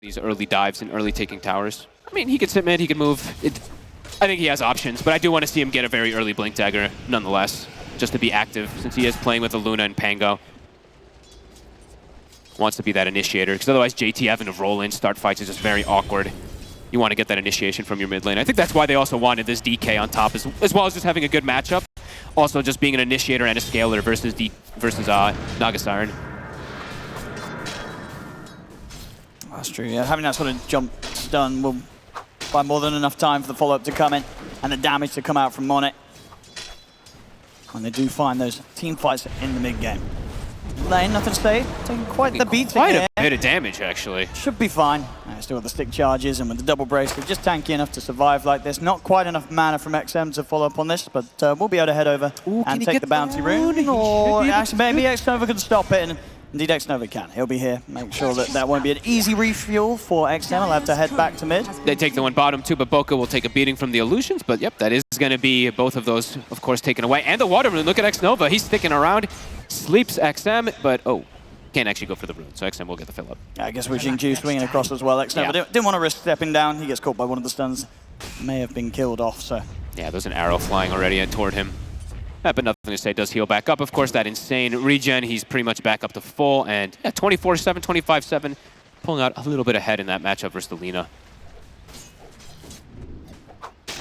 these early dives and early taking towers. I mean, he could sit mid, he could move. I think he has options, but I do want to see him get a very early Blink Dagger nonetheless, just to be active, since he is playing with the Luna and Pango. Wants to be that initiator, because otherwise JT having to roll in, start fights is just very awkward. You want to get that initiation from your mid lane. I think that's why they also wanted this DK on top, as well as just having a good matchup. Also just being an initiator and a scaler versus Naga Siren. That's true, yeah. Having that sort of jump stun will buy more than enough time for the follow-up to come in and the damage to come out from Monet. And they do find those team fights in the mid-game. Lane, nothing to say. Taking quite the beating Quite here. a bit of damage, actually. Should be fine. Still got the stick charges, and with the double brace, they're just tanky enough to survive like this. Not quite enough mana from XM to follow up on this, but we'll be able to head over and take the bounty rune. Or actually, maybe Xnova can stop it, and indeed Xnova can. He'll be here. Make sure that that won't be an easy refuel for XM. He'll have to head back to mid. They take the one bottom too, but Boca will take a beating from the illusions. But yep, that is going to be both of those, of course, taken away. And the water rune. Look at Xnova. He's sticking around. Sleeps XM, but oh. Can't actually go for the rune, so XM will get the fill up. Yeah, I guess we're seeing G swinging across as well. XM didn't want to risk stepping down. He gets caught by one of the stuns. May have been killed off, so. Yeah, there's an arrow flying already toward him. But nothing to say, does heal back up. Of course, that insane regen, he's pretty much back up to full. And yeah, 24-7, 25-7, pulling out a little bit ahead in that matchup versus the Lina.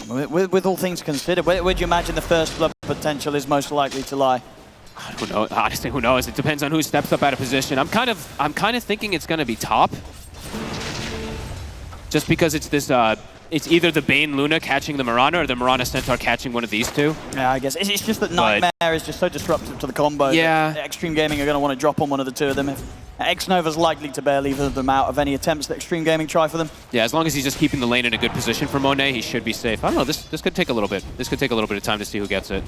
With all things considered, where do you imagine the first blood potential is most likely to lie? Who knows? Honestly, who knows? It depends on who steps up out of position. I'm kind of thinking it's going to be top, just because it's this. It's either the Bane Luna catching the Mirana or the Mirana Centaur catching one of these two. Yeah, I guess it's just that Nightmare is just so disruptive to the combo. Yeah. That Xtreme Gaming are going to want to drop on one of the two of them. If Xnova's likely to bail either of them out of any attempts that Xtreme Gaming try for them. Yeah, as long as he's just keeping the lane in a good position for Monet, he should be safe. I don't know. This could take a little bit. This could take a little bit of time to see who gets it.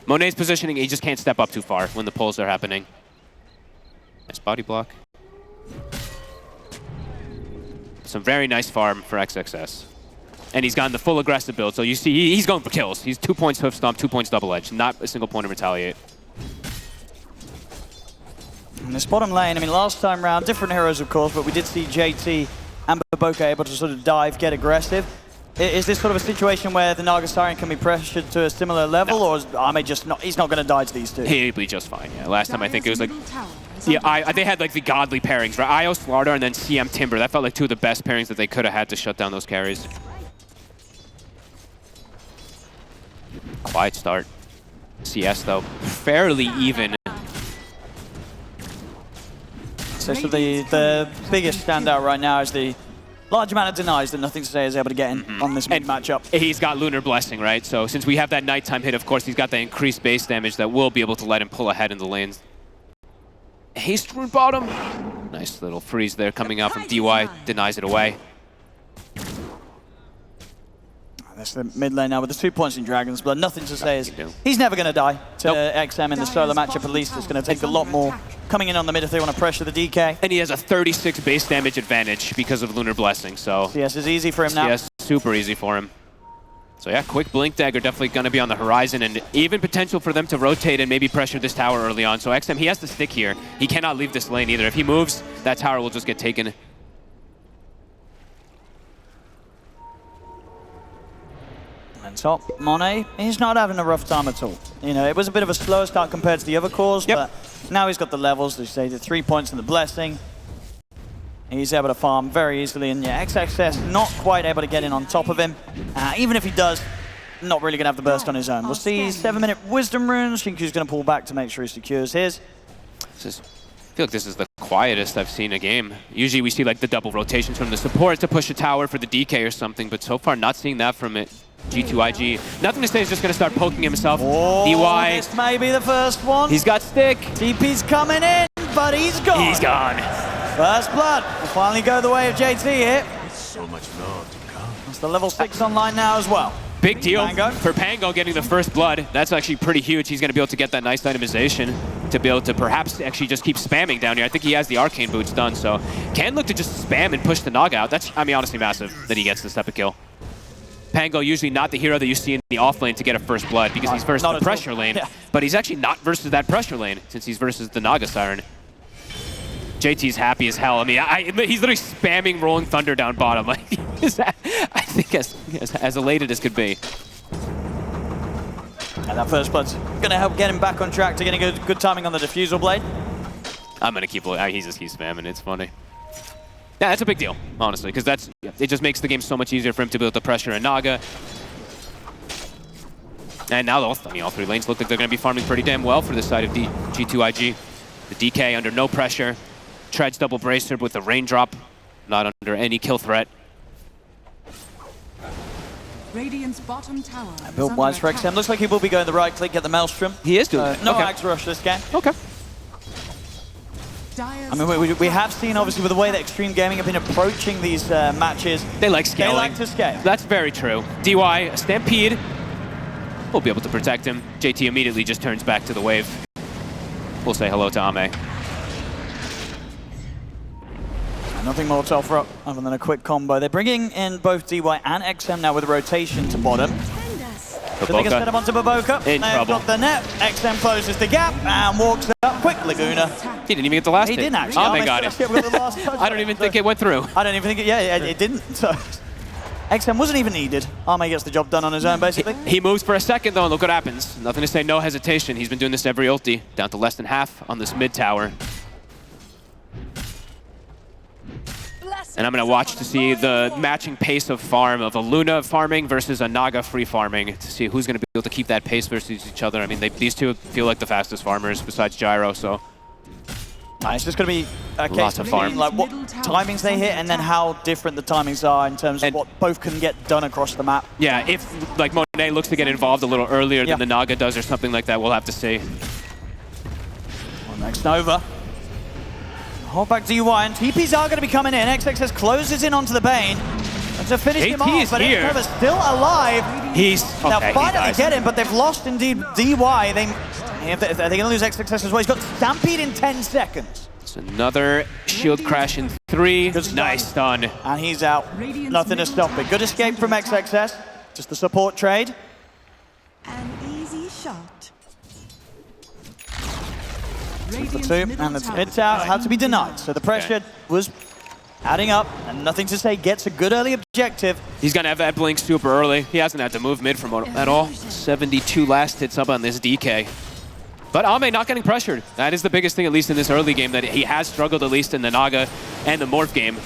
Monet's positioning, he just can't step up too far when the pulls are happening. Nice body block. Some very nice farm for XXS. And he's gotten the full aggressive build, so you see he's going for kills. He's 2 points hoof stomp, 2 points double edge, not a single point of retaliate. In this bottom lane, I mean, last time round, different heroes of course, but we did see JT and Boca able to sort of dive, get aggressive. Is this sort of a situation where the Naga Siren can be pressured to a similar level, or is Ame just not? He's not going to die to these two. He'll be just fine. Yeah. Last time I think it was like, yeah, they had like the godly pairings, right? Io Slardar and then CM Timber. That felt like two of the best pairings that they could have had to shut down those carries. Quiet start. CS though, fairly even. So the biggest standout right now is the large amount of denies that Nothing to Say is able to get in on this matchup. He's got Lunar Blessing, right? So since we have that nighttime hit, of course, he's got the increased base damage that will be able to let him pull ahead in the lanes. Haste Rune bottom. Nice little freeze there coming out from DY. Denies it away. That's the mid lane now with the 2 points in Dragon's Blood. Nothing to Say is he's never going to die to XM in the solo matchup at least. It's going to take a lot more coming in on the mid if they want to pressure the DK. And he has a 36 base damage advantage because of Lunar Blessing, so... CS is easy for him now. CS super easy for him. So yeah, quick Blink Dagger definitely going to be on the horizon, and even potential for them to rotate and maybe pressure this tower early on. So XM, he has to stick here. He cannot leave this lane either. If he moves, that tower will just get taken. And top, Monet, he's not having a rough time at all. You know, it was a bit of a slower start compared to the other cores, but now he's got the levels, they say the 3 points in the Blessing. He's able to farm very easily, and yeah, XXS not quite able to get in on top of him. Even if he does, not really going to have the burst on his own. We'll see 7-minute Wisdom runes. Shinku's going to pull back to make sure he secures his. I feel like this is the quietest I've seen a game. Usually we see like the double rotations from the support to push a tower for the DK or something, but so far not seeing that from it. G2.iG. Nothing to Say is just going to start poking himself. DY. This may be the first one. He's got stick. TP's coming in, but he's gone. He's gone. First blood will finally go the way of JT here. So much more to come. It's the level 6 online now as well. Big deal for Pango getting the first blood. That's actually pretty huge. He's going to be able to get that nice itemization to be able to perhaps actually just keep spamming down here. I think he has the arcane boots done, so can look to just spam and push the Naga out. That's, I mean, honestly massive that he gets this type of kill. Pango usually not the hero that you see in the off lane to get a first blood because he's versus the pressure lane, but he's actually not versus that pressure lane since he's versus the Naga Siren. JT's happy as hell. I mean, he's literally spamming Rolling Thunder down bottom. Like, I think as elated as could be. And that first blood's going to help get him back on track to getting good timing on the Diffusal Blade. I'm going to keep he's just keep spamming. It's funny. Yeah, that's a big deal, honestly, because it just makes the game so much easier for him to be able to pressure a Naga. And now, all three lanes look like they're going to be farming pretty damn well for the side of G2.iG. The DK under no pressure. Treads double bracer with the raindrop. Not under any kill threat. Radiant's bottom tower. Build wise for Xtreme. Looks like he will be going the right click, get the Maelstrom. He is doing it. No Okay. Axe Rush this game. Okay. I mean, we have seen, obviously, with the way that Xtreme Gaming have been approaching these matches. They like scaling. They like to scale. That's very true. DY, Stampede. We'll be able to protect him. JT immediately just turns back to the wave. We'll say hello to Ame. Nothing more to offer up other than a quick combo. They're bringing in both DY and XM now with a rotation to bottom. So they can set him onto Baboka. In They've trouble. got the net. XM closes the gap and walks up. Quick Laguna. He didn't even get the last He hit. didn't actually. Ame got it. I don't even think it went through. I don't even think it didn't. So XM wasn't even needed. Ame gets the job done on his own, basically. He moves for a second, though, and look what happens. Nothing to say, no hesitation. He's been doing this every ulti. Down to less than half on this mid tower. And I'm going to watch to see the matching pace of farm of a Luna farming versus a Naga free farming to see who's going to be able to keep that pace versus each other. I mean, these two feel like the fastest farmers besides Gyro, so... It's just going to be a case Lots of farm. like what timings they hit and then how different the timings are in terms of what both can get done across the map. Yeah, if like Monet looks to get involved a little earlier than the Naga does or something like that, we'll have to see. Well, next Nova. Hold back DY and TPs are going to be coming in. XXS closes in onto the Bane. And to finish him off, but Nova's still alive. He's Now okay, finally get him, but they've lost indeed DY. They're going to lose XXS as well. He's got Stampede in 10 seconds. It's another shield crash in 3. Nice stun. And he's out. Nothing to stop it. Good escape from XXS. Just the support trade. An easy shot. The two, and the mid tower had to be denied. So the pressure was adding up, and nothing to say gets a good early objective. He's going to have that blink super early. He hasn't had to move mid from at all. 72 last hits up on this DK. But Ame not getting pressured. That is the biggest thing, at least in this early game, that he has struggled at least in the Naga and the Morph game.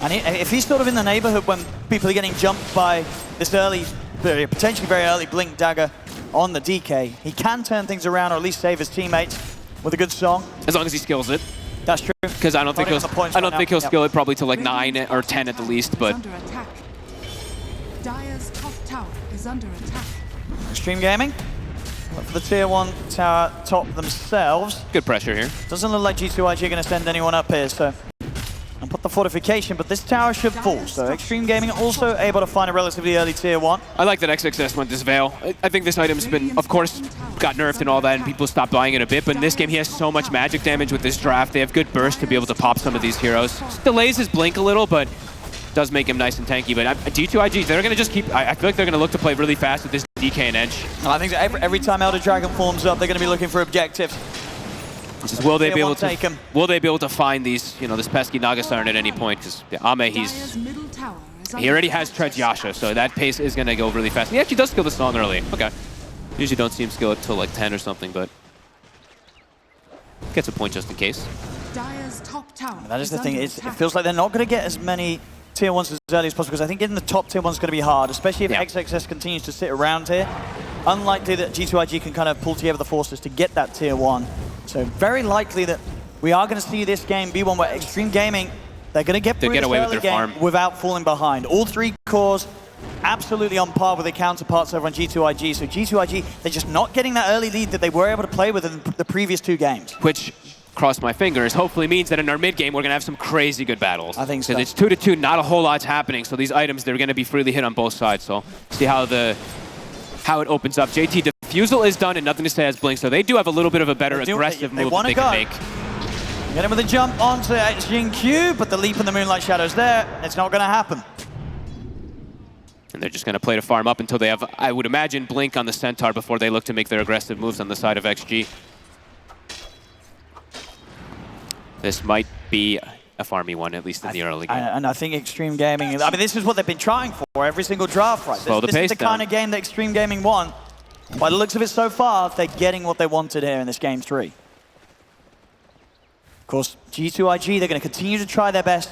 And if he's sort of in the neighborhood when people are getting jumped by this early, potentially very early blink dagger on the DK, he can turn things around or at least save his teammates with a good song. As long as he skills it. That's true. Because I don't think he'll skill it probably to like 9 or 10 at the least, but Dire's top tower is under attack. Xtreme Gaming. Look for the tier 1 tower top themselves. Good pressure here. Doesn't look like G2.iG are going to send anyone up here, so and put the fortification, but this tower should fall. So Xtreme Gaming also able to find a relatively early tier 1. I like that XXS went this Veil. I think this item's been, of course, got nerfed and all that, and people stopped buying it a bit, but in this game he has so much magic damage with this draft. They have good burst to be able to pop some of these heroes. Delays his blink a little, but does make him nice and tanky. But G2.iG, they're going to just keep... I feel like they're going to look to play really fast with this DK and Edge. I think every time Elder Dragon forms up, they're going to be looking for objectives. Will they be able to find these, this pesky Naga Siren at any point? Because Ame, he already has Treads Yasha, so that pace is going to go really fast. He actually does skill the song early. Okay. Usually don't see him skill it till like 10 or something, but gets a point just in case. That is the thing. It feels like they're not going to get as many tier 1s as early as possible, because I think getting the top tier 1 is going to be hard, especially if XXS continues to sit around here. Unlikely that G2.iG can kind of pull together the forces to get that tier 1. So very likely that we are going to see this game be one where Xtreme Gaming, they're going to get through this early game without falling behind. All 3 cores absolutely on par with their counterparts over on G2.iG. So G2.iG, they're just not getting that early lead that they were able to play with in the previous 2 games. Which, cross my fingers, hopefully means that in our mid game we're going to have some crazy good battles. I think so. Because it's 2-2, not a whole lot's happening. So these items, they're going to be freely hit on both sides. So see how it opens up. JT Diffusal is done and nothing to say as blink, so they do have a little bit of a better aggressive move that they can make. Get him with a jump onto Jin-Q, but the leap in the Moonlight Shadow's there. It's not going to happen. And they're just going to play to farm up until they have, I would imagine, blink on the Centaur before they look to make their aggressive moves on the side of XG. This might be a farmy one, at least in the early game. And I think Xtreme Gaming, I mean, this is what they've been trying for every single draft, right? Slow the This pace is the down. kind of game that Xtreme Gaming won. By the looks of it so far, they're getting what they wanted here in this game 3. Of course, G2.iG, they're going to continue to try their best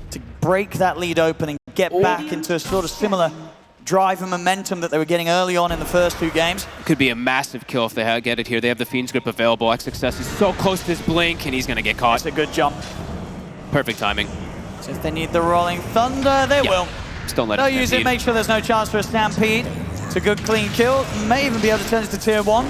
to break that lead open and get back into a sort of similar drive and momentum that they were getting early on in the first 2 games. Could be a massive kill if they get it here. They have the Fiend's Grip available. XXS is so close to his blink, and he's going to get caught. It's a good jump. Perfect timing. So if they need the Rolling Thunder, they will. Just don't let They'll it use it, stampede. make sure there's no chance for a Stampede. It's a good, clean kill. May even be able to turn it to tier 1.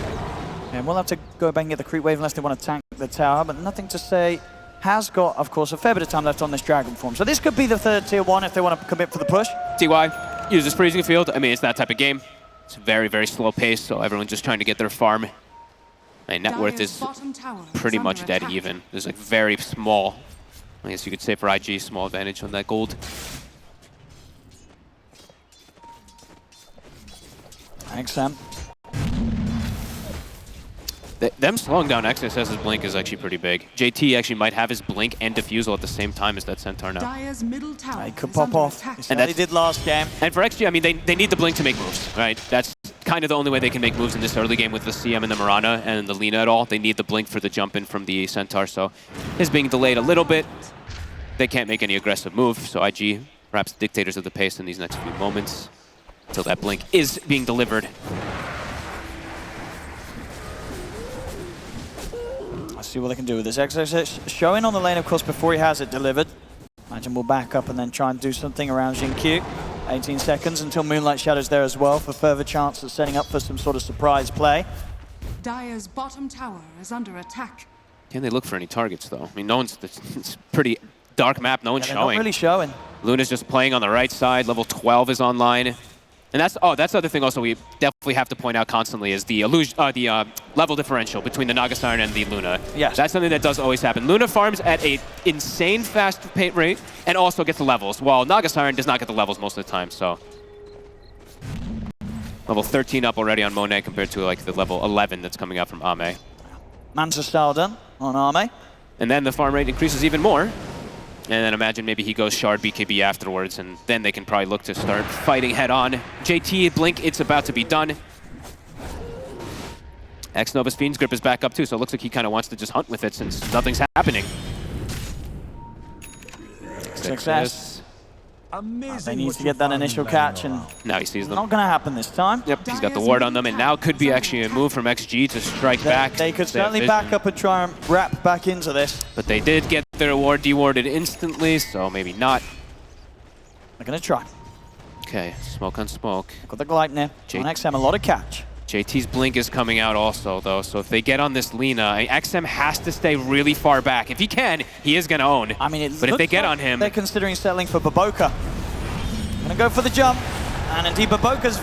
And we'll have to go back and get the creep wave unless they want to tank the tower, but nothing to say. Has got, of course, a fair bit of time left on this Dragon form. So this could be the 3rd tier 1 if they want to commit for the push. TY uses freezing field. I mean, it's that type of game. It's very, very slow pace, so everyone's just trying to get their farm. My net worth is pretty much dead even. There's like very small, I guess you could say for IG, small advantage on that gold. Thanks, Sam. Them slowing down XSS's blink is actually pretty big. JT actually might have his blink and defusal at the same time as that Centaur now. Dire's middle tower He could is pop under off. attack. And that he did last game. And for XG, I mean, they need the blink to make moves, right? That's kind of the only way they can make moves in this early game with the CM and the Mirana and the Lina at all. They need the blink for the jump in from the Centaur, so his being delayed a little bit. They can't make any aggressive move, so IG perhaps dictators of the pace in these next few moments until that blink is being delivered. Let's see what they can do with this. XXX showing on the lane, of course, before he has it delivered. Imagine we'll back up and then try and do something around Xingqiu. 18 seconds until Moonlight Shadow's there as well for further chance of setting up for some sort of surprise play. Dire's bottom tower is under attack. Can they look for any targets, though? I mean, no one's, it's a pretty dark map, no one's They're showing. not really showing. Luna's just playing on the right side, level 12 is online. And that's the other thing also we definitely have to point out constantly is the level differential between the Naga Siren and the Luna. Yes. That's something that does always happen. Luna farms at an insane fast rate and also gets the levels, while Naga Siren does not get the levels most of the time, so. Level 13 up already on Monet compared to like the level 11 that's coming out from Ame. Mansa style done on Ame. And then the farm rate increases even more. And then imagine maybe he goes Shard BKB afterwards, and then they can probably look to start fighting head on. JT, blink, it's about to be done. X-Nova's Fiend's Grip is back up too, so it looks like he kind of wants to just hunt with it since nothing's happening. Success. They need to get that initial catch, and now he sees them. not going to happen this time. Yep, he's got the ward on them, and now could be actually a move from XG to strike back. They could They have certainly vision. back up and try and wrap back into this. But they did get their ward dewarded instantly, so maybe not. They're going to try. Okay, smoke on smoke. Got the Gleipnir. On XM, a lot of catch. JT's blink is coming out also, though, so if they get on this Lina, XM has to stay really far back. If he can, he is going to own. I mean, but if they get on him... They're considering settling for Baboka. Gonna go for the jump, and indeed Baboka's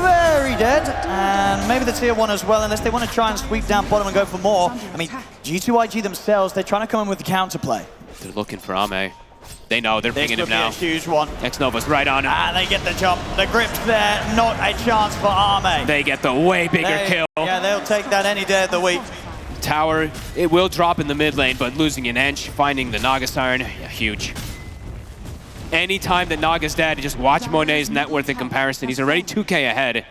very dead, and maybe the tier 1 as well, unless they want to try and sweep down bottom and go for more. I mean, G2.iG themselves, they're trying to come in with the counterplay. They're looking for Ame. They know, they're pinging him now. This could be a huge one. X-Nova's right on him. And they get the jump. The grip's there, not a chance for Ame. They get the way bigger kill. Yeah, they'll take that any day of the week. Tower, it will drop in the mid lane, but losing an inch, finding the Naga Siren, yeah, huge. Anytime that Naga's dead, just watch Monet's net worth in comparison. He's already 2K ahead.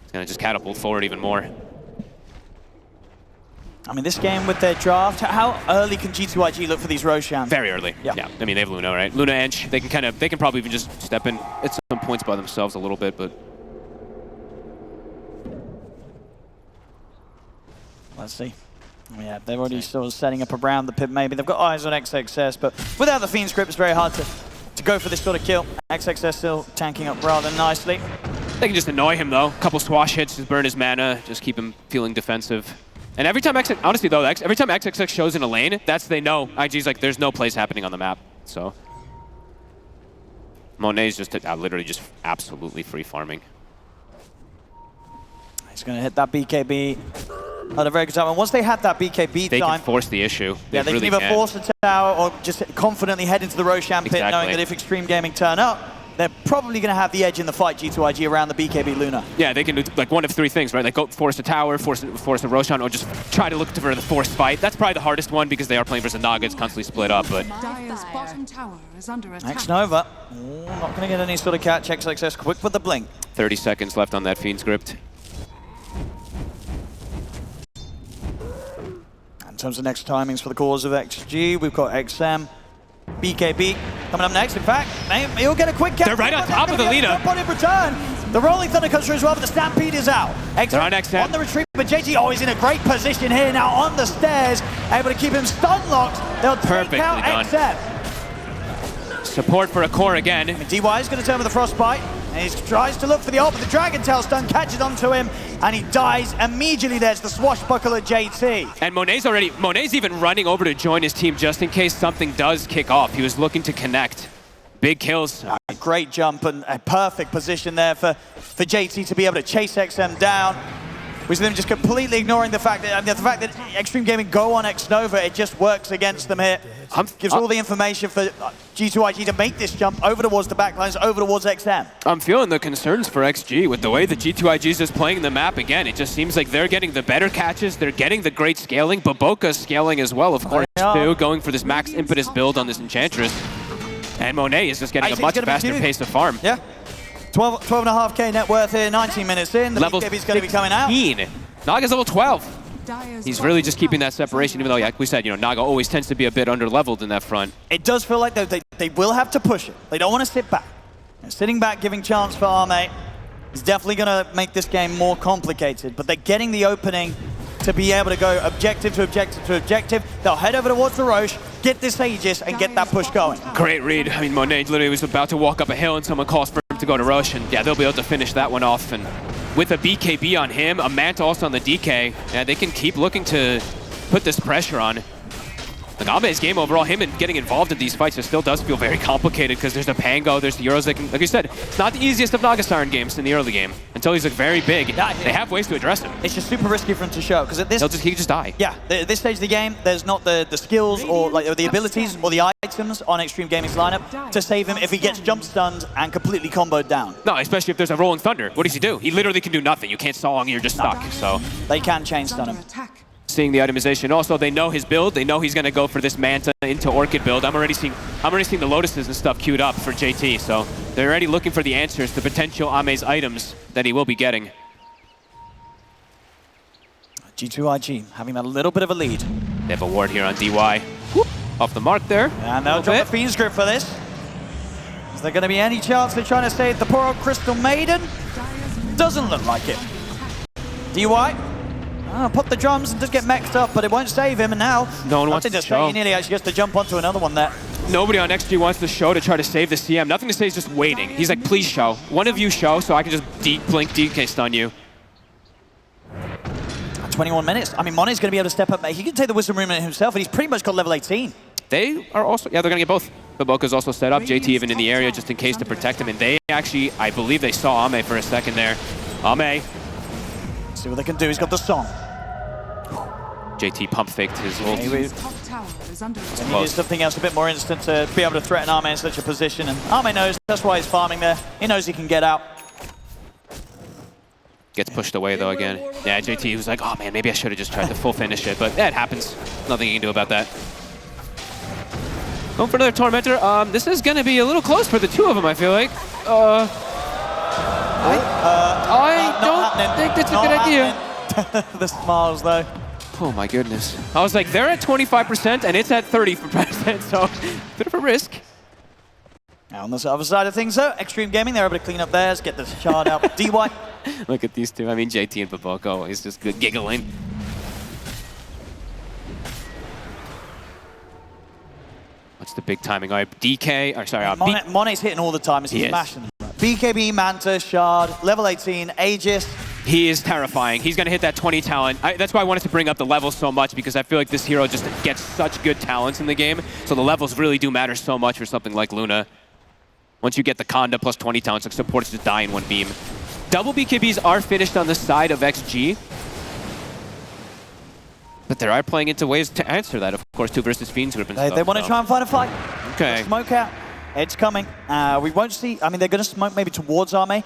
He's gonna just catapult forward even more. I mean, this game with their draft, how early can G2.iG look for these Roshan? Very early. Yeah. I mean, they have Luna, right? Luna, Ench, they can probably even just step in at some points by themselves a little bit, but let's see. Yeah, they're already sort of setting up around the pit maybe. They've got eyes on XXS, but without the Fiend's Grip, it's very hard to go for this sort of kill. XXS still tanking up rather nicely. they can just annoy him though. A couple swash hits, just burn his mana, just keep him feeling defensive. And every time honestly though, every time XXX shows in a lane, they know IG's like, there's no plays happening on the map. So Monet's just literally just absolutely free farming. He's going to hit that BKB at a very good time. And once they had that BKB they time, can force the issue. yeah, they really can either force the tower or just confidently head into the Roshan pit, Exactly. knowing that if Xtreme Gaming turn up, they're probably going to have the edge in the fight, G2.iG, around the BKB Luna. Yeah, they can do like one of three things, right? Like go force a tower, force a Roshan, or just try to look for the forced fight. That's probably the hardest one because they are playing versus Naga. It's constantly split up, but... Dire's bottom tower is under attack. Xnova, not going to get any sort of catch. XXS quick with the blink. 30 seconds left on that Fiend's Crypt. In terms of next timings for the cause of XG, we've got XM, BKB coming up next. In fact, he'll get a quick catch. They're right on top of the leader. On in return. The Rolling Thunder comes through as well, but the Stampede is out. They're on XM. On the retreat, but JT, he's in a great position here now on the stairs, able to keep him stun locked. They'll take out XM. Support for a core again. DY is going to turn with the Frostbite. And he tries to look for the ult, but the Dragon Tail stun catches onto him, and he dies immediately. There's the swashbuckler JT. And Monet's even running over to join his team just in case something does kick off. He was looking to connect. Big kills. A great jump and a perfect position there for JT to be able to chase XM down. We see them just completely ignoring the fact that Xtreme Gaming go on Xnova, it just works against them here. Gives all the information for G2.iG to make this jump over towards the backlines, over towards XM. I'm feeling the concerns for XG with the way that G2.iG is just playing the map again. It just seems like they're getting the better catches, they're getting the great scaling. Baboka's scaling as well, of course, too, going for this max impetus build on this Enchantress. And Monet is just getting a much faster pace of farm. Yeah. 12.5k net worth here, 19 minutes in. The BKB's going to be coming out. Naga's level 12. He's really just keeping that separation, even though, like we said, Naga always tends to be a bit under-leveled in that front. It does feel like they will have to push it. They don't want to sit back. And sitting back, giving chance for Arme is definitely going to make this game more complicated. But they're getting the opening to be able to go objective to objective to objective. They'll head over towards the Roche, get this Aegis, and get that push going. Great read. I mean, Monet literally was about to walk up a hill and someone calls for him to go to Roche, and yeah, they'll be able to finish that one off. And with a BKB on him, a Manta also on the DK, yeah, they can keep looking to put this pressure on. Like Ame's game overall, him and getting involved in these fights, it still does feel very complicated because there's the Pango, there's the Euros that can, like you said, it's not the easiest of Naga Siren games in the early game until he's like very big. They have ways to address him. It's just super risky for him to show because at this, he could just die. Yeah, at this stage of the game, there's not the skills or like the abilities or the items on Xtreme Gaming's lineup to save him if he gets jump stunned and completely comboed down. No, especially if there's a Rolling Thunder. What does he do? He literally can do nothing. You can't song, you're just stuck. So they can chain stun him. Seeing the itemization. Also, they know his build. They know he's going to go for this Manta into Orchid build. I'm already seeing the Lotuses and stuff queued up for JT. So they're already looking for the answers, the potential Ame's items that he will be getting. G2.iG having a little bit of a lead. They have a ward here on DY. Whoop. Off the mark there. And they'll drop the Fiend's Grip for this. Is there going to be any chance they're trying to save the poor old Crystal Maiden? Doesn't look like it. DY. Pop the drums and just get mexed up, but it won't save him, and now no one wants to show. He nearly actually gets to jump onto another one there. Nobody on XG wants to show to try to save the CM. Nothing to say, he's just waiting. He's like, please show. One of you show so I can just blink DK stun you. 21 minutes. I mean, Monet's going to be able to step up. He can take the Wisdom Rune himself, and he's pretty much got level 18. They are also, yeah, they're going to get both. Baboka's also set up, JT even in the area just in case to protect him, and they actually, I believe they saw Ame for a second there. Ame. See what they can do. He's got the song. JT pump faked his ult. He needs something else a bit more instant to be able to threaten Arme in such a position, and Arme knows that's why he's farming there. He knows he can get out. Gets pushed away though again. Yeah, JT was like, oh man, maybe I should have just tried to full finish it, but yeah, it happens. Nothing you can do about that. Going for another Tormentor. This is going to be a little close for the two of them, I feel like. I don't think that's a good idea. The smiles though. Oh my goodness. I was like, they're at 25% and it's at 30%, so bit of a risk. Now on the other side of things though, Xtreme Gaming, they're able to clean up theirs, get the shard out. DY. Look at these two. I mean, JT and Baboka always just good giggling. What's the big timing? All right, DK, or sorry, Monet's hitting all the time as he's smashing. BKB, Manta, Shard, level 18, Aegis. He is terrifying. He's going to hit that 20 talent. That's why I wanted to bring up the levels so much, because I feel like this hero just gets such good talents in the game. So the levels really do matter so much for something like Luna. Once you get the Conda plus 20 talents, like supports just die in one beam. Double BKBs are finished on the side of XG. But they are playing into ways to answer that, of course, 2 versus Fiend's Grip and stuff. They want to try and find a fight. Okay. Smoke out. It's coming. We won't see, I mean, they're going to smoke maybe towards Arme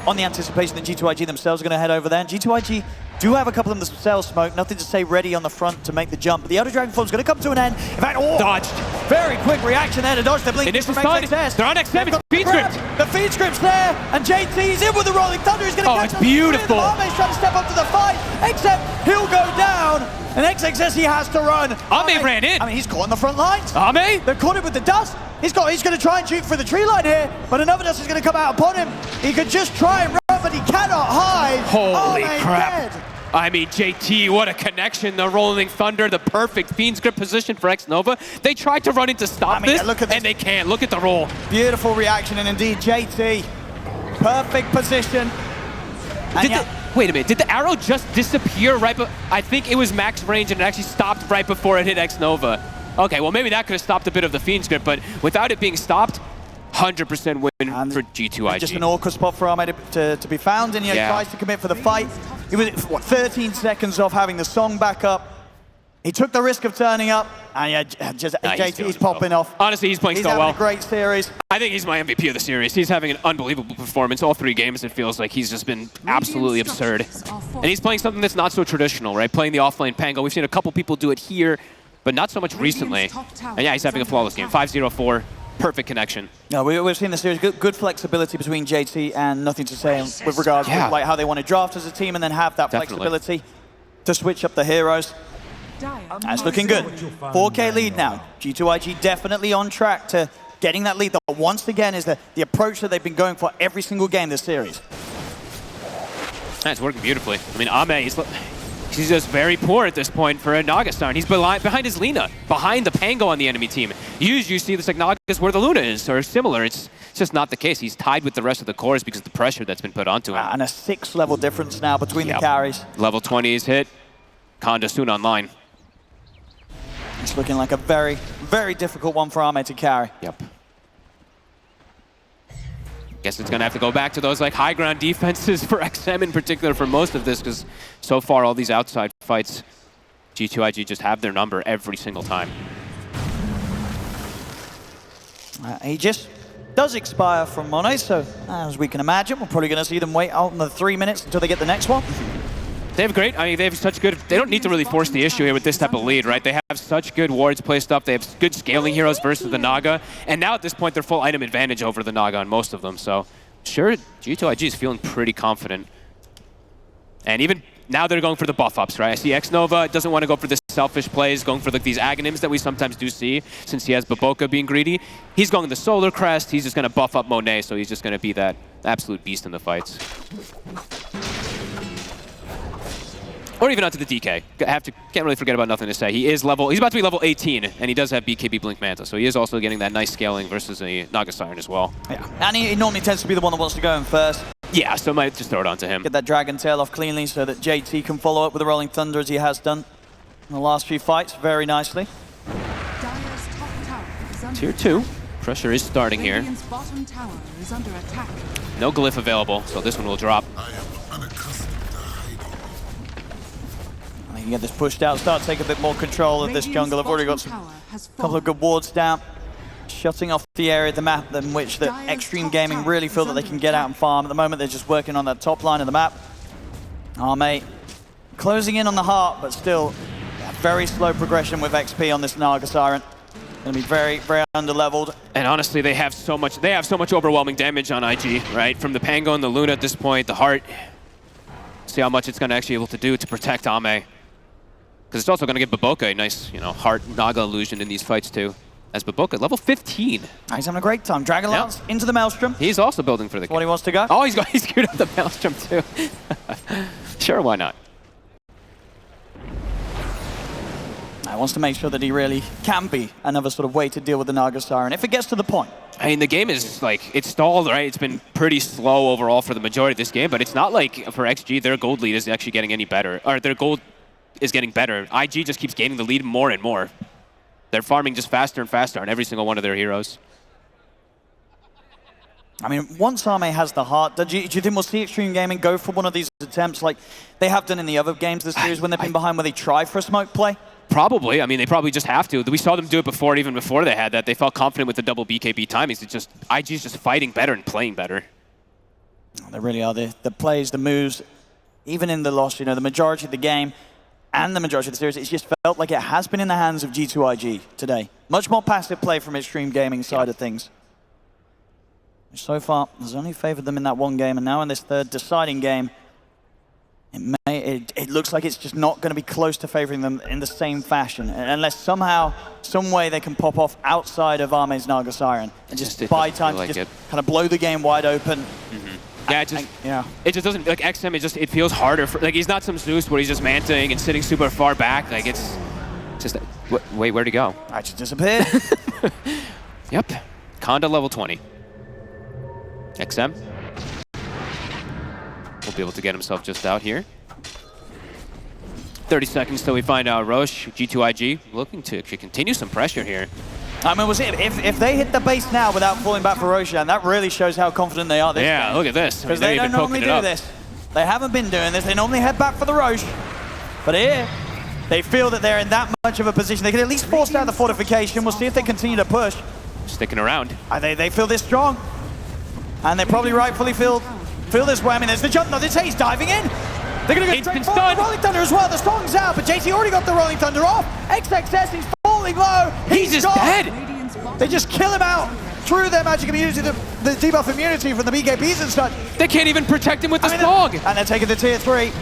on the anticipation that G2.iG themselves are going to head over there. And G2.iG do have a couple of themselves smoke, nothing to say ready on the front to make the jump. But the Elder Dragon Form's going to come to an end. In fact, Dodged. Very quick reaction there to dodge the blink. Initial stun. They're on Xtreme. Feed script. The feed script's there, and JT's in with the Rolling Thunder. He's going to catch it's beautiful. Arme's trying to step up to the fight, except he'll go down. And XX says he has to run. Ame ran in. I mean, he's caught in the front lines. Ame? They're caught him with the dust. He's going to try and shoot for the tree line here, but another dust is going to come out upon him. He could just try and run, but he cannot hide. Holy Ame crap. dead. I mean, JT, what a connection. The Rolling Thunder, the perfect Fiend's Grip position for Xnova. They tried to run in to stop this, and they can't. Look at the roll. Beautiful reaction, and indeed, JT, perfect position. Wait a minute, did the arrow just disappear right I think it was max range and it actually stopped right before it hit Xnova. Okay, well maybe that could have stopped a bit of the Fiend's Grip, but without it being stopped, 100% win for G2.iG. Just an awkward spot for Arme to be found, and he tries to commit for the fight. He was, what, 13 seconds off having the song back up. He took the risk of turning up, and JT's popping off. Honestly, he's playing so well. He's having a great series. I think he's my MVP of the series. He's having an unbelievable performance. All 3 games, it feels like he's just been absolutely absurd. And he's playing something that's not so traditional, right? Playing the offlane Pango. We've seen a couple people do it here, but not so much recently. And yeah, he's having a flawless game. 5-0-4, perfect connection. No, we've seen the series, good flexibility between JT and Nothing to Say with regards to like how they want to draft as a team and then have that flexibility to switch up the heroes. That's looking good. 4K lead now. G2.iG definitely on track to getting that lead. But once again is the approach that they've been going for every single game this series. That's working beautifully. I mean, Ame, he's just very poor at this point for a Nagastar. And he's behind his Lina, behind the Pango on the enemy team. Usually you see this like Nagas where the Luna is, or similar. It's just not the case. He's tied with the rest of the cores because of the pressure that's been put onto him. And a 6 level difference now between the carries. Level 20 is hit. Konda soon online. It's looking like a very, very difficult one for Arme to carry. Yep. Guess it's going to have to go back to those like high ground defenses for XM in particular for most of this, because so far all these outside fights, G2.iG just have their number every single time. Aegis does expire from Monet, so as we can imagine, we're probably going to see them wait out another 3 minutes until they get the next one. They have great, I mean, they have such good, they don't need to really force the issue here with this type of lead, right? They have such good wards placed up, they have good scaling heroes versus the Naga, and now at this point they're full item advantage over the Naga on most of them, so sure, G2.iG is feeling pretty confident. And even now they're going for the buff ups, right? I see Xnova doesn't want to go for the selfish plays, going for like these Aghanims that we sometimes do see, since he has Baboka being greedy. He's going the Solar Crest, he's just going to buff up Monet, so he's just going to be that absolute beast in the fights. Or even onto the DK. Can't really forget about Nothing to Say. He's about to be level 18, and he does have BKB Blink Manta, so he is also getting that nice scaling versus a Naga Siren as well. Yeah, and he normally tends to be the one that wants to go in first. Yeah, so I might just throw it onto him. Get that Dragon Tail off cleanly so that JT can follow up with the Rolling Thunder as he has done in the last few fights very nicely. Tier 2. Pressure is starting here. No glyph available, so this one will drop. They can get this pushed out, start to take a bit more control of this jungle. I've already got a couple of good wards down, shutting off the area of the map in which the Xtreme Gaming really feel that they can get out and farm. At the moment, they're just working on that top line of the map. Arme closing in on the heart, but still very slow progression with XP on this Naga Siren. Going to be very, very under-leveled. And honestly, they have so much overwhelming damage on IG, right? From the Pango and the Luna at this point, the Heart. See how much it's going to actually be able to do to protect Ame. Because it's also going to give Baboka a nice, Heart Naga illusion in these fights too. As Baboka, level 15. He's having a great time. Dragon Lance into the Maelstrom. He's also building for the game. What he wants to go. Oh, he's queued up the Maelstrom too. Sure, why not? He wants to make sure that he really can be another sort of way to deal with the Naga Siren, if it gets to the point. I mean, the game is it's stalled, right? It's been pretty slow overall for the majority of this game, but it's not like for XG, their gold lead is actually getting any better. Or their gold is getting better. IG just keeps gaining the lead more and more. They're farming just faster and faster on every single one of their heroes. I mean, once Arme has the heart, do you think we'll see Xtreme Gaming go for one of these attempts like they have done in the other games this series when they've been behind, where they try for a smoke play? Probably. I mean, they probably just have to. We saw them do it before, even before they had that. They felt confident with the double BKB timings. It's just, IG's just fighting better and playing better. They really are. The plays, the moves, even in the loss, you know, the majority of the game and the majority of the series, it's just felt like it has been in the hands of G2.iG today. Much more passive play from Xtreme Gaming side of things. So far, has only favored them in that one game, and now in this third deciding game, it looks like it's just not going to be close to favoring them in the same fashion, unless somehow, some way they can pop off outside of Arme's Naga Siren and just buy time to just kind of blow the game wide open. Yeah, it just doesn't, like XM, it feels harder. Like, he's not some Zeus where he's just manting and sitting super far back. Like, it's just, wait, where'd he go? I just disappeared. Yep, Conda level 20. XM will be able to get himself just out here. 30 seconds till we find out Roche. G2.iG looking to continue some pressure here. I mean, if they hit the base now without falling back for Roshan, that really shows how confident they are this game. Look at this. Because they don't normally do this. They haven't been doing this. They normally head back for the Roche. But here, they feel that they're in that much of a position. They can at least force down the fortification. We'll see if they continue to push. Sticking around. They feel this strong. And they probably rightfully feel this way. I mean, there's the jump. No, this he's diving in. They're going to go straight for the Rolling Thunder as well. The Storm's out, but JT already got the Rolling Thunder off. XXS is falling low. He's just dead. They just kill him out through their magic immunity, the debuff immunity from the BKBs and such. They can't even protect him with the Smog. And they're taking the tier 3.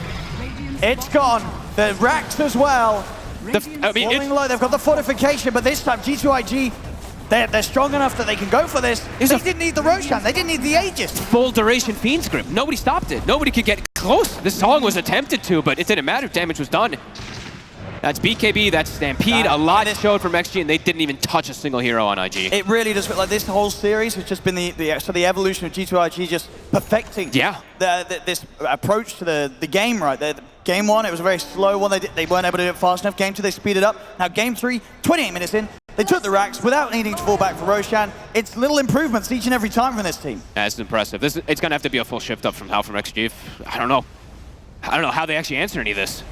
It's gone. The racks as well. Falling low. They've got the fortification, but this time G2.iG, they're strong enough that they can go for this. They didn't need the Roshan. They didn't need the Aegis. Full duration Fiend's Grip. Nobody stopped it. Nobody could get close. This song was attempted to, but it didn't matter. Damage was done. That's BKB, that's Stampede. A lot showed from XG, and they didn't even touch a single hero on IG. It really does feel like this whole series has just been the evolution of G2.iG just perfecting this approach to the game, right? Game 1, it was a very slow one. They weren't able to do it fast enough. Game 2, they speed it up. Now Game 3, 28 minutes in, they took the racks without needing to fall back for Roshan. It's little improvements each and every time from this team. That's impressive. It's going to have to be a full shift up from XG. I don't know how they actually answer any of this.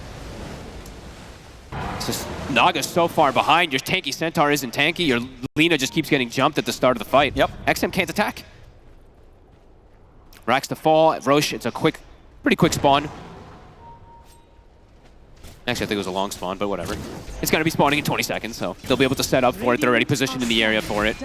It's just Naga's so far behind. Your tanky Centaur isn't tanky. Your Lina just keeps getting jumped at the start of the fight. Yep. XM can't attack. Racks to fall. Roche, it's a pretty quick spawn. Actually, I think it was a long spawn, but whatever. It's going to be spawning in 20 seconds, so they'll be able to set up for it. They're already positioned in the area for it.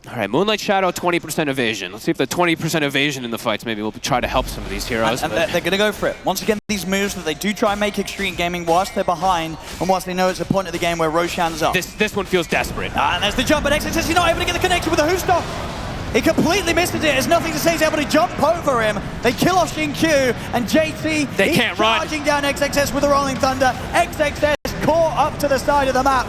All right, Moonlight Shadow, 20% evasion. Let's see if the 20% evasion in the fights maybe will try to help some of these heroes. And they're going to go for it. Once again, these moves that they do try and make Xtreme Gaming whilst they're behind and whilst they know it's a point of the game where Roshan's up. This one feels desperate. And there's the jump, but XXS is not able to get the connection with the Hooster. He completely misses it. There's nothing to say. He's able to jump over him. They kill off Xin-Q, and JT, they can't run. Charging down XXS with the Rolling Thunder. XXS caught up to the side of the map.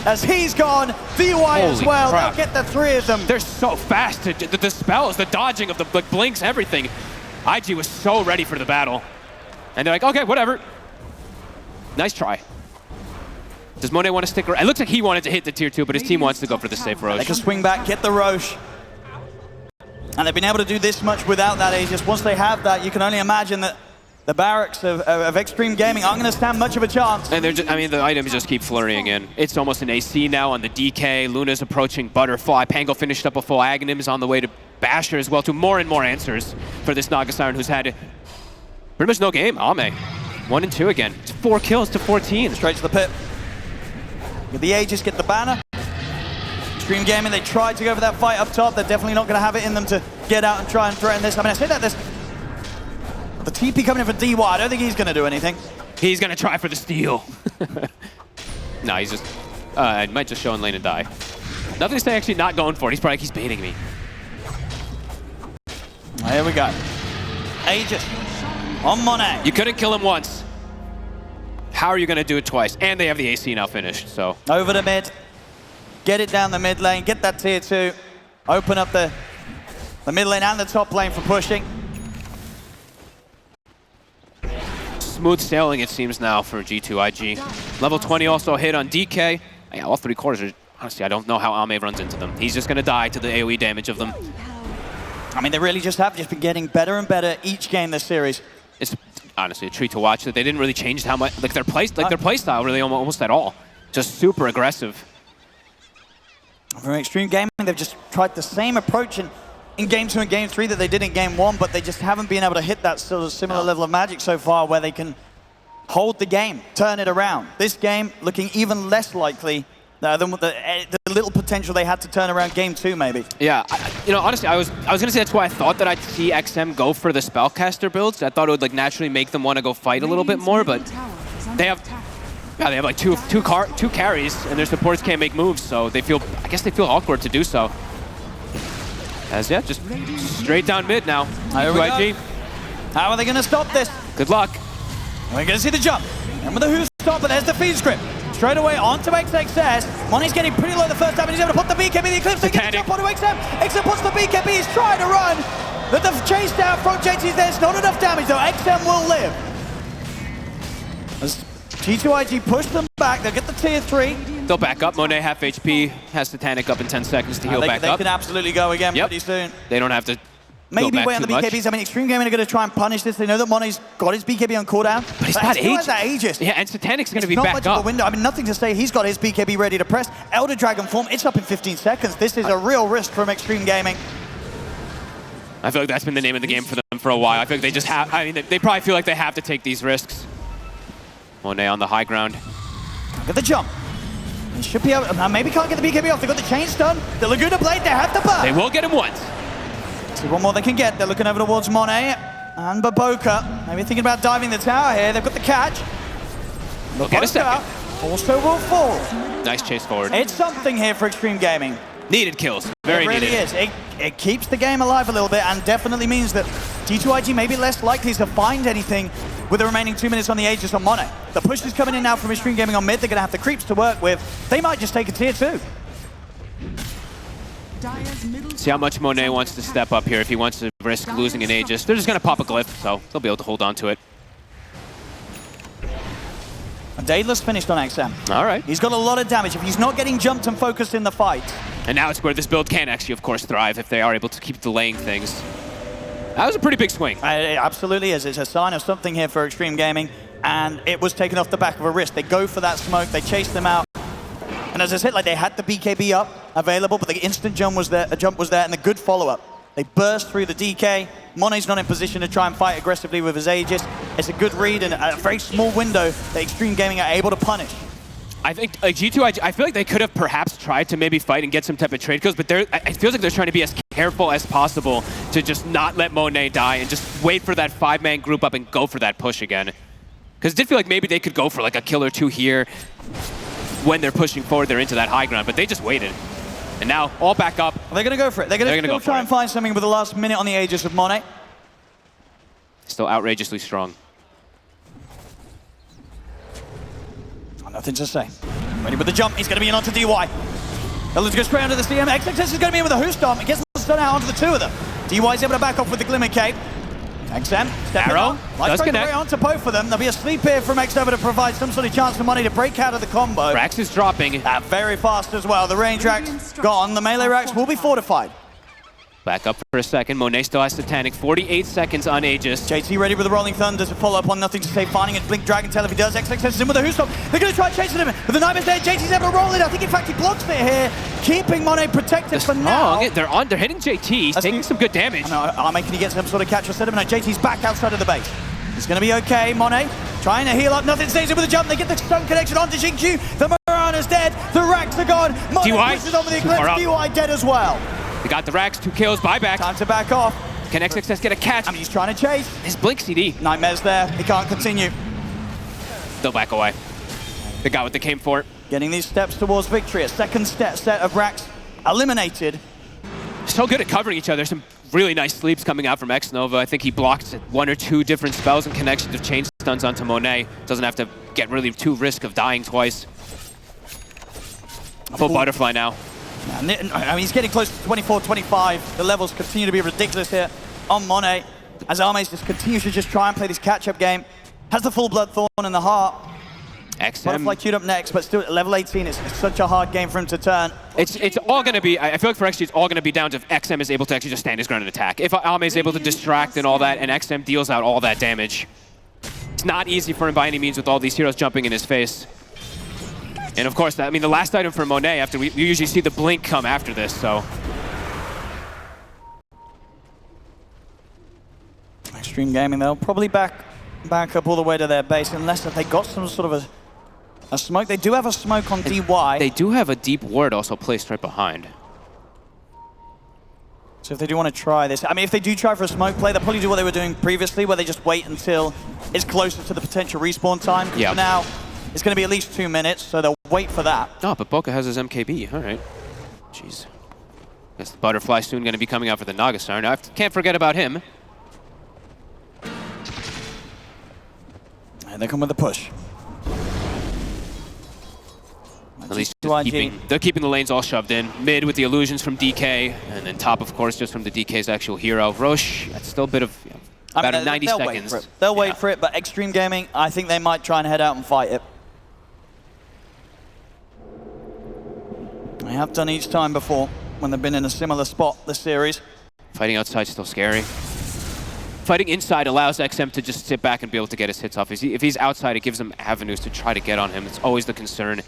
As he's gone, DY as well. Crap. They'll get the 3 of them. They're so fast. The spells, the dodging of the blinks, everything. IG was so ready for the battle. And they're like, okay, whatever. Nice try. Does Monet want to stick around? It looks like he wanted to hit the tier 2, but his team wants to go for the safe Roche. They can swing back, get the Roche. And they've been able to do this much without that Aegis. Once they have that, you can only imagine that the barracks of Xtreme Gaming aren't going to stand much of a chance. And the items just keep flurrying in. It's almost an AC now on the DK. Luna's approaching Butterfly. Pango finished up a full Aghanim, is on the way to Basher as well, to more and more answers for this Naga Siren, who's had pretty much no game. Ame, 1 and 2 again. It's 4 kills to 14. Straight to the pit. Get the Aegis, get the banner. Xtreme Gaming, they tried to go for that fight up top. They're definitely not going to have it in them to get out and try and threaten this. I mean, I say that there's the TP coming in for DY. I don't think he's going to do anything. He's going to try for the steal. No, he's just, I might just show in lane and die. Nothing to say actually not going for it. He's probably like, he's baiting me. Here we go. Aegis on Monet. You couldn't kill him once. How are you going to do it twice? And they have the AC now finished, so. Over the mid. Get it down the mid lane. Get that tier 2. Open up the mid lane and the top lane for pushing. Smooth sailing, it seems now, for G2.iG. Level 20 also hit on DK. Yeah, all 3 quarters are, honestly, I don't know how Ame runs into them. He's just going to die to the AoE damage of them. I mean, they really just have been getting better and better each game this series. It's honestly a treat to watch that they didn't really change how much, like their play style really almost at all. Just super aggressive. For Xtreme Gaming, they've just tried the same approach in Game 2 and Game 3 that they did in Game 1, but they just haven't been able to hit that sort of similar level of magic so far where they can hold the game, turn it around. This game looking even less likely than the little potential they had to turn around Game 2 maybe. Yeah, you know, honestly, I was gonna say that's why I thought that I'd see XM go for the spellcaster builds. I thought it would like naturally make them want to go fight a little bit more, but they have like two carries, and their supports can't make moves, so I guess they feel awkward to do so. As yeah, just straight down mid now. G2.iG. How are they going to stop this? Good luck. We're going to see the jump. Remember the who stop, but there's the feed script. Straight away onto XXS. Money's getting pretty low the first time, and he's able to put the BKB, the Eclipse, and get the jump onto XM. XM puts the BKB, he's trying to run. But the chase down from JT's there's not enough damage, though. XM will live. As G2.iG push them back, they'll get the tier 3. They'll back up. Monet half HP, has Titanic up in 10 seconds to heal back up. They can absolutely go again pretty soon. They don't have to maybe go back wait on the BKBs. I mean, Xtreme Gaming are going to try and punish this. They know that Money's got his BKB on cooldown. But he's got Aegis. Yeah, and Titanic's going to be not back much up. Of a window. I mean, nothing to say. He's got his BKB ready to press. Elder Dragon form, it's up in 15 seconds. This is a real risk from Xtreme Gaming. I feel like that's been the name of the game for them for a while. I feel like they just have, I mean, they probably feel like they have to take these risks. Monet on the high ground. Look at the jump. He should be able to, maybe can't get the BKB off. They've got the chain stun. The Laguna Blade, they have the burn. They will get him once. See one more they can get. They're looking over towards Monet and Baboka. Maybe thinking about diving the tower here. They've got the catch. They'll get a second. Also will fall. Nice chase forward. It's something here for Xtreme Gaming. Needed kills. Very needed. It really is. It keeps the game alive a little bit and definitely means that G2.iG may be less likely to find anything with the remaining 2 minutes on the Aegis on Monet. The push is coming in now from Xtreme Gaming on mid. They're going to have the creeps to work with. They might just take a tier 2. See how much Monet wants to step up here if he wants to risk losing an Aegis. They're just going to pop a glyph, so they'll be able to hold on to it. Daedalus finished on XM. All right. He's got a lot of damage. If he's not getting jumped and focused in the fight. And now it's where this build can actually, of course, thrive if they are able to keep delaying things. That was a pretty big swing. It absolutely is. It's a sign of something here for Xtreme Gaming, and it was taken off the back of a risk. They go for that smoke. They chase them out. And as I said, like they had the BKB up available, but the instant jump was there, and the good follow-up. They burst through the DK. Monet's not in position to try and fight aggressively with his Aegis. It's a good read and a very small window that Xtreme Gaming are able to punish. I think like G2, I feel like they could have perhaps tried to maybe fight and get some type of trade kills, but it feels like they're trying to be as careful as possible to just not let Monet die and just wait for that 5-man group up and go for that push again. Because it did feel like maybe they could go for like a kill or 2 here when they're pushing forward, they're into that high ground, but they just waited. And now, all back up. They're going to go for it. They're going to try and find something with the last minute on the Aegis of Monet. Still outrageously strong. Nothing to say. Ready with the jump. He's going to be in onto DY. Let's go straight onto the CM. XXS is going to be in with a Who Stomp. He gets the stun out onto the 2 of them. DY's able to back off with the Glimmer Cape. XM, stepping on. Does connect. Onto both of them. There'll be a sleep here from Xnova to provide some sort of chance for Money to break out of the combo. Rax is dropping. Very fast as well. The range racks gone. The melee racks will be fortified. Back up for a second. Monet still has Titanic. 48 seconds on Aegis. JT ready with the Rolling Thunder to follow up on Nothing to Say. Finding a Blink Dragon Tail if he does. XXS is in with a Who Stop. They're going to try chasing him. But the Nightmare's there. JT's able to roll it. I think, in fact, he blocks it here. Keeping Monet protected for now. They're hitting JT. He's taking some good damage. Arme, can he get some sort of catch or set him? No, JT's back outside of the base. It's going to be okay. Monet trying to heal up. Nothing stays in with the jump. They get the stun connection onto Xingqiu. The Mirana's dead. The racks are gone. Monet pushes on with the Eclipse. DY dead as well. They got the racks, 2 kills, buyback. Time to back off. Can XXS get a catch? I mean, he's trying to chase. His Blink CD. Nightmare's there. He can't continue. They'll back away. They got what they came for. Getting these steps towards victory. A second set of racks eliminated. So good at covering each other. Some really nice sleeps coming out from Xnova. I think he blocked 1 or 2 different spells and connections of chain stuns onto Monet. Doesn't have to get really too risk of dying twice. Full butterfly now. I mean, he's getting close to 24, 25. The levels continue to be ridiculous here on Monet. As Arme just continues to just try and play this catch-up game. Has the full Blood Thorn in the heart. XM. Butterfly queued up next, but still at level 18, it's such a hard game for him to turn. It's all going to be, I feel like for XG, it's all going to be down to if XM is able to actually just stand his ground and attack. If Arme is able to distract and all that, and XM deals out all that damage. It's not easy for him by any means with all these heroes jumping in his face. And of course, I mean, the last item for Monet, after we usually see the blink come after this, so. Xtreme Gaming, they'll probably back up all the way to their base unless if they got some sort of a smoke. They do have a smoke on DY. They do have a deep ward also placed right behind. So if they do want to try this, I mean, if they do try for a smoke play, they'll probably do what they were doing previously, where they just wait until it's closer to the potential respawn time. Yeah. For now, it's going to be at least 2 minutes, so they'll wait for that. Oh, but Boca has his MKB. All right. Jeez. Guess the Butterfly soon going to be coming out for the Nagasar. Now, I can't forget about him. And they come with a push. At least they're keeping the lanes all shoved in. Mid with the illusions from DK, and then top, of course, just from the DK's actual hero. Roche, that's still a bit of, about 90 seconds. Wait for it. They'll wait for it, but Xtreme Gaming, I think they might try and head out and fight it. They have done each time before when they've been in a similar spot this series. Fighting outside is still scary. Fighting inside allows XM to just sit back and be able to get his hits off. If he's outside, it gives him avenues to try to get on him. It's always the concern.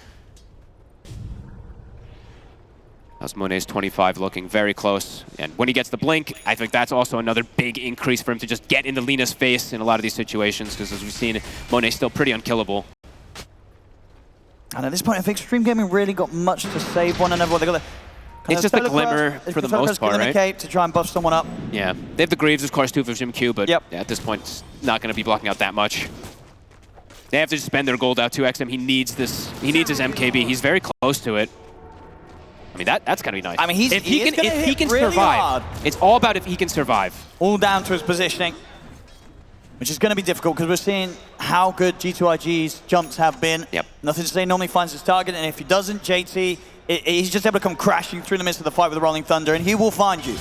How's Monet's 25 looking very close. And when he gets the blink, I think that's also another big increase for him to just get into Lina's face in a lot of these situations, because as we've seen, Monet's still pretty unkillable. And at this point, I think Xtreme Gaming really got much to save one another. They got it's just a glimmer for the most part, right? Cape to try and buff someone up. Yeah, they have the Greaves, of course, too, for Jim Q, but yep. Yeah, at this point, it's not going to be blocking out that much. They have to just spend their gold out to XM. He needs this. He needs his MKB. He's very close to it. I mean, that's gonna be nice. I mean, if he can really survive, hard. It's all about if he can survive. All down to his positioning, which is going to be difficult because we're seeing how good G2.iG's jumps have been. Yep. Nothing to say, normally finds his target, and if he doesn't, JT, he's just able to come crashing through the midst of the fight with the Rolling Thunder, and he will find you.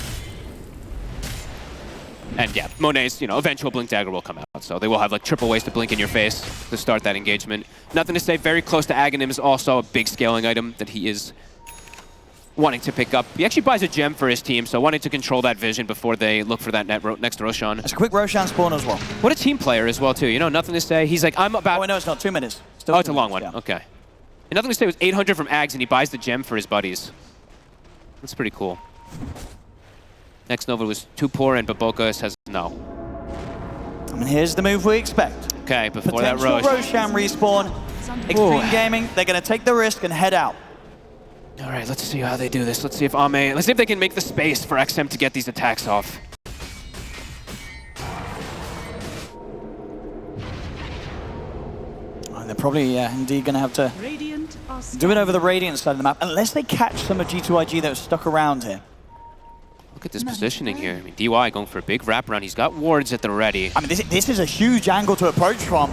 And yeah, Monet's, eventual Blink Dagger will come out, so they will have like triple ways to blink in your face to start that engagement. Nothing to say, very close to Aghanim is also a big scaling item that he is wanting to pick up. He actually buys a gem for his team, so wanting to control that vision before they look for that next Roshan. It's a quick Roshan spawn as well. What a team player as well, too. Nothing to say. He's like, I'm about... Oh, no, it's not. 2 minutes. Still it's a long one. Yeah. Okay. And nothing to say, it was 800 from Ags, and he buys the gem for his buddies. That's pretty cool. Next Nova was too poor, and Baboka says no. I mean, here's the move we expect. Okay, before potential that Roshan respawn. Xtreme Gaming, they're going to take the risk and head out. All right, let's see how they do this. Let's see if let's see if they can make the space for XM to get these attacks off. Oh, they're probably indeed going to have to do it over the Radiant side of the map, unless they catch some of G2.iG that was stuck around here. Look at this positioning here. I mean, DY going for a big wraparound. He's got wards at the ready. I mean, this is a huge angle to approach from.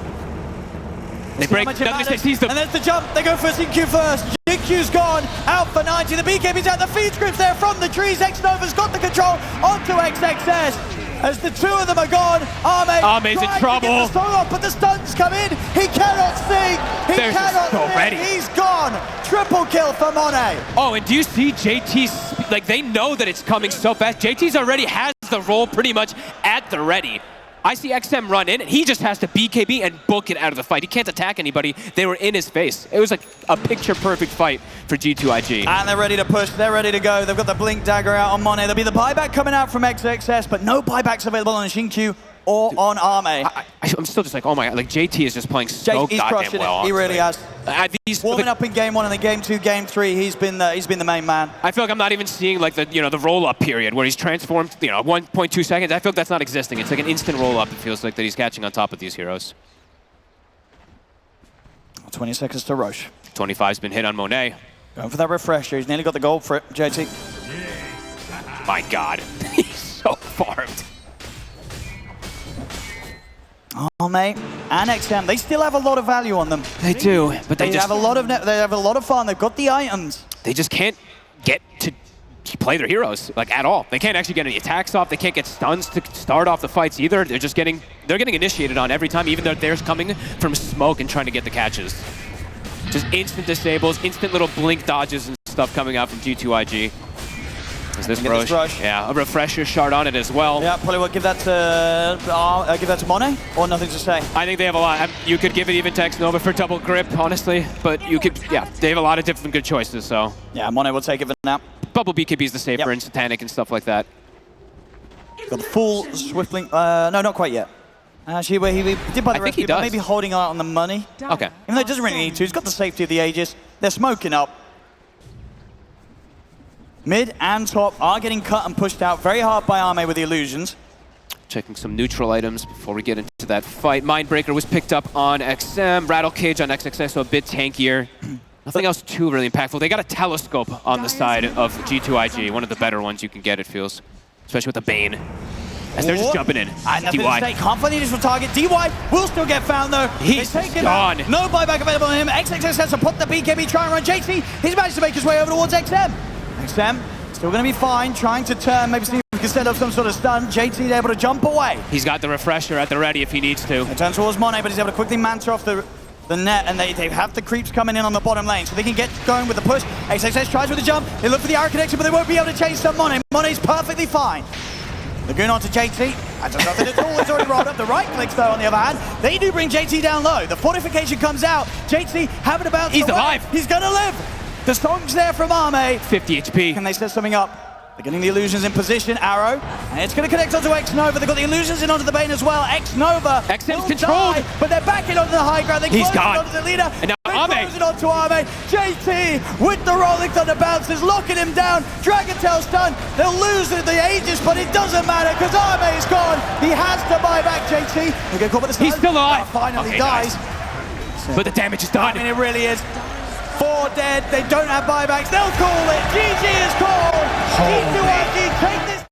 They break. And there's the jump. They go for CQ first. GQ's gone. Out for 90. The BKB's out. The feed scripts there from the trees. X-Nova's got the control onto XXS. As the two of them are gone, Arme's in trouble. But the stuns come in. He cannot see. He cannot see. He's gone. Triple kill for Monet. Oh, and do you see JT's, like, they know that it's coming so fast. JT's already has the roll pretty much at the ready. I see XM run in, and he just has to BKB and book it out of the fight. He can't attack anybody. They were in his face. It was like a picture-perfect fight for G2.iG. And they're ready to push. They're ready to go. They've got the Blink Dagger out on Monet. There'll be the buyback coming out from XXS, but no buybacks available on Xingqiu or on Arme. I'm still just like, oh my god, like JT is just playing so goddamn well. He really has. Warming up in game 1 and the game 2, game 3, he's been the main man. I feel like I'm not even seeing like the roll-up period where he's transformed, 1.2 seconds. I feel like that's not existing. It's like an instant roll-up. It feels like that he's catching on top of these heroes. 20 seconds to Roche. 25's been hit on Monet. Going for that refresher. He's nearly got the gold for it, JT. My god, he's so farmed. Arme and XM, they still have a lot of value on them. They do, but they just have a lot of fun. They've got the items. They just can't get to play their heroes like at all. They can't actually get any attacks off. They can't get stuns to start off the fights either. They're getting initiated on every time, even though they're coming from smoke and trying to get the catches. Just instant disables, instant little blink dodges and stuff coming out from G2.iG. Is this Get this rush. Yeah, a refresher shard on it as well. Yeah, probably will give that to Monet, or nothing to say. I think they have a lot. You could give it even to Xnova for double grip, honestly, but you could, yeah, they have a lot of different good choices, so. Yeah, Monet will take it for now. Bubble BKB is the safer, and Satanic and stuff like that. Got the full Swiftling, no, not quite yet. Actually, he did buy the recipe, but maybe holding out on the money. Okay. Even though it doesn't really need to, he's got the safety of the Aegis. They're smoking up. Mid and top are getting cut and pushed out very hard by Arme with the illusions. Checking some neutral items before we get into that fight. Mindbreaker was picked up on XM, Rattle Cage on XXX, so a bit tankier. Nothing else too really impactful. They got a telescope on the side of G2.iG, one of the better ones you can get, it feels. Especially with the Bane. As they're just jumping in. DY. Can't find the initial target. DY will still get found though. He's gone. No buyback available on him. XXX has to put the BKB, try and run JT. He's managed to make his way over towards XM. XM still going to be fine, trying to turn, maybe see if he can set up some sort of stun. JT able to jump away. He's got the refresher at the ready if he needs to. He turns towards Monet, but he's able to quickly manta off the net, and they have the creeps coming in on the bottom lane, so they can get going with the push. XXX tries with the jump. They look for the arrow connection, but they won't be able to chase some Monet. Monet's perfectly fine. They're going on to JT. That does nothing at all. It's already rolled up. The right clicks, though, on the other hand. They do bring JT down low. The fortification comes out. JT having to bounce. He's alive. He's going to live. The song's there from Arme. 50 HP. Can they set something up? They're getting the illusions in position. Arrow. And it's going to connect onto Xnova. They've got the illusions in onto the Bane as well. Xnova. XM's controlled. Die, but they're backing onto the high ground. He's gone. Onto the leader. And now Arme. Closing onto Arme. JT with the Rolling Thunder bounces, locking him down. Dragon Tail stun. They'll lose the Aegis, but it doesn't matter because Arme is gone. He has to buy back JT. He'll get caught by the stun. He's still alive. Finally dies. Nice. But the damage is done. I mean, it really is. 4 dead. They don't have buybacks. They'll call it. GG is called. G2.iG take this.